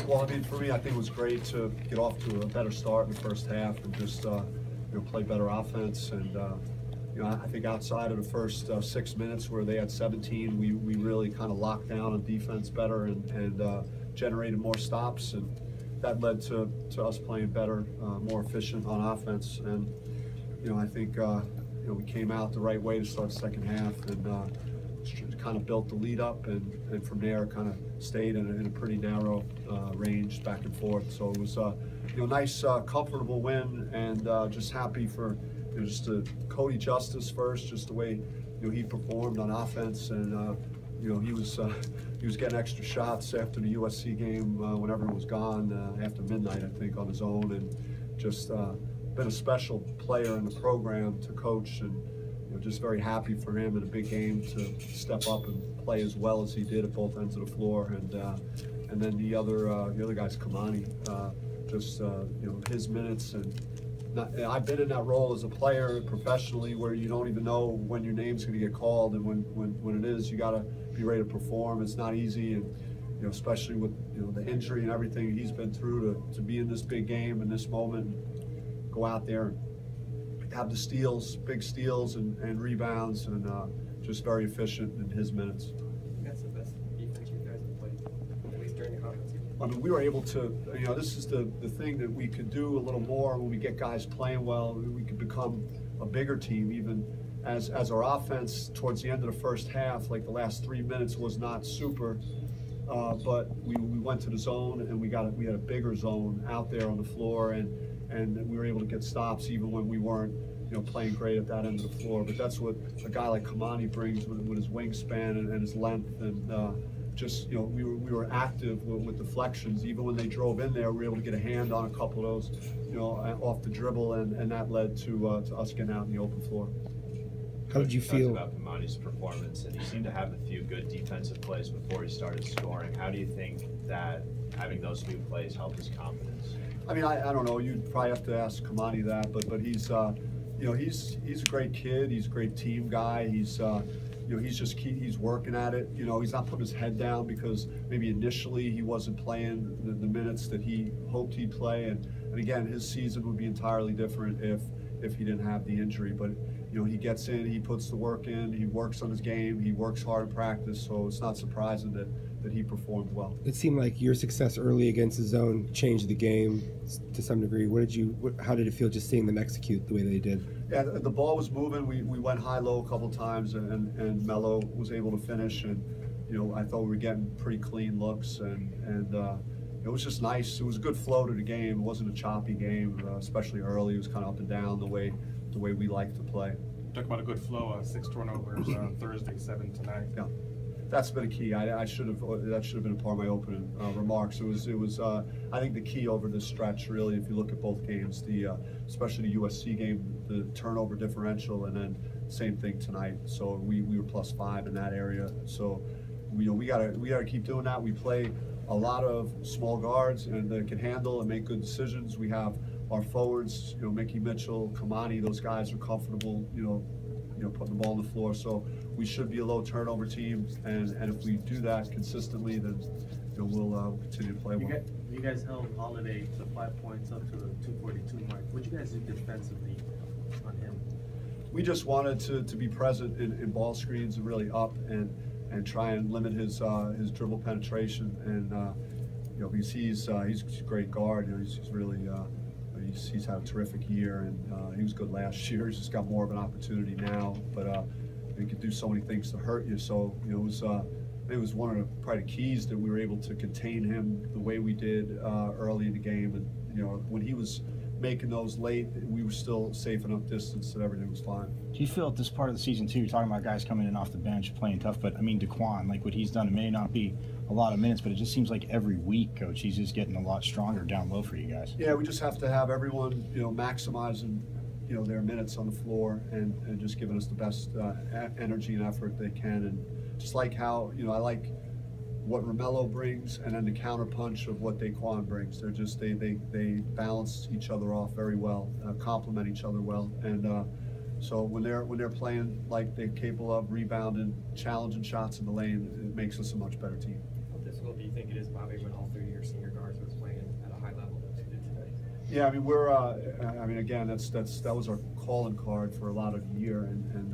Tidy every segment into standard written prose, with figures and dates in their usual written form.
Well, I mean, for me, I think it was great to get off to a better start in the first half and just play better offense. And I think outside of the first 6 minutes where they had 17, we really kind of locked down on defense better and generated more stops, and that led to us playing better, more efficient on offense. And I think we came out the right way to start the second half and kind of built the lead up, and from there kind of stayed in a pretty narrow range back and forth. So it was nice, comfortable win, and just happy for just to Cody Justice first, just the way he performed on offense, and he was getting extra shots after the USC game whenever it was gone after midnight, I think, on his own, and just been a special player in the program to coach, and just very happy for him in a big game to step up and play as well as he did at both ends of the floor. And then the other guys, Kamani, just his minutes, and I've been in that role as a player professionally where you don't even know when your name's going to get called, and when it is, you got to be ready to perform. It's not easy, and especially with the injury and everything he's been through to be in this big game in this moment, go out there and have the steals, big steals and rebounds, and just very efficient in his minutes. That's the best defense you guys have played, at least during the conference. I mean, we were able to, this is the thing that we could do a little more when we get guys playing well. We could become a bigger team, even as our offense towards the end of the first half, like the last 3 minutes was not super, but we went to the zone, and we had a bigger zone out there on the floor, and we were able to get stops even when we weren't playing great at that end of the floor. But that's what a guy like Kamani brings with his wingspan and his length, and we were active with deflections. Even when they drove in there, we were able to get a hand on a couple of those off the dribble, and that led to us getting out in the open floor. How did you feel about Kamani's performance? And he seemed to have a few good defensive plays before he started scoring. How do you think that having those few plays helped his confidence? I mean, I don't know. You'd probably have to ask Kamani that, but he's he's a great kid. He's a great team guy. He's he's working at it. He's not putting his head down because maybe initially he wasn't playing the minutes that he hoped he'd play. And again, his season would be entirely different if he didn't have the injury. But he gets in, he puts the work in, he works on his game, he works hard in practice. So it's not surprising that he performed well. It seemed like your success early against the zone changed the game to some degree. How did it feel just seeing them execute the way they did? Yeah, the ball was moving. We went high-low a couple times, and Melo was able to finish. And I thought we were getting pretty clean looks, and it was just nice. It was a good flow to the game. It wasn't a choppy game, especially early. It was kind of up and down the way we like to play. Talk about a good flow. 6 turnovers Thursday, 7 tonight. Yeah. That's been a key. That should have been a part of my opening remarks. It was I think the key over this stretch, really, if you look at both games, especially the USC game, the turnover differential, and then same thing tonight. So we were +5 in that area. So we gotta keep doing that. We play a lot of small guards and that can handle and make good decisions. We have our forwards, Mickey Mitchell, Kamani. Those guys are comfortable, putting the ball on the floor. So we should be a low turnover team, and if we do that consistently, then we'll continue to play well. You guys held Holiday to 5 points up to the 242 mark. What did you guys do defensively on him? We just wanted to be present in ball screens and really up and try and limit his dribble penetration, and because he's a great guard. He's really he's had a terrific year, and he was good last year. He's just got more of an opportunity now, but he could do so many things to hurt you. So it was one of the probably the keys that we were able to contain him the way we did early in the game. And when he was making those late, we were still safe enough distance that everything was fine. Do you feel at this part of the season too, you're talking about guys coming in off the bench playing tough, but I mean Daquan, like what he's done, it may not be a lot of minutes, but it just seems like every week, Coach, he's just getting a lot stronger down low for you guys. Yeah, we just have to have everyone maximizing their minutes on the floor and just giving us the best energy and effort they can. And just like how I like what Romello brings, and then the counterpunch of what Daquan brings. They're just they balance each other off very well, complement each other well, and so when they're playing like they're capable of rebounding, challenging shots in the lane, it makes us a much better team. How difficult do you think it is, Bobby, when all 3 of your senior guards Yeah, I mean, we're, I mean, again, that was our calling card for a lot of the year, and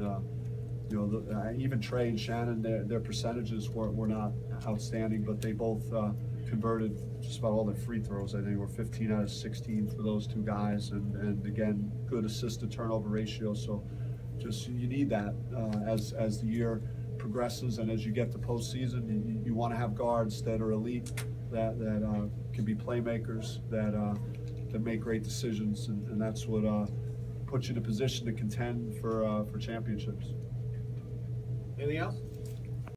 you know, even Trey and Shannon, their percentages were not outstanding, but they both converted just about all their free throws. I think we're 15 out of 16 for those two guys, and again, good assist to turnover ratio. So, just you need that as the year progresses, and as you get to postseason, you want to have guards that are elite, that can be playmakers, that make great decisions, and that's what puts you in a position to contend for championships. Anything else?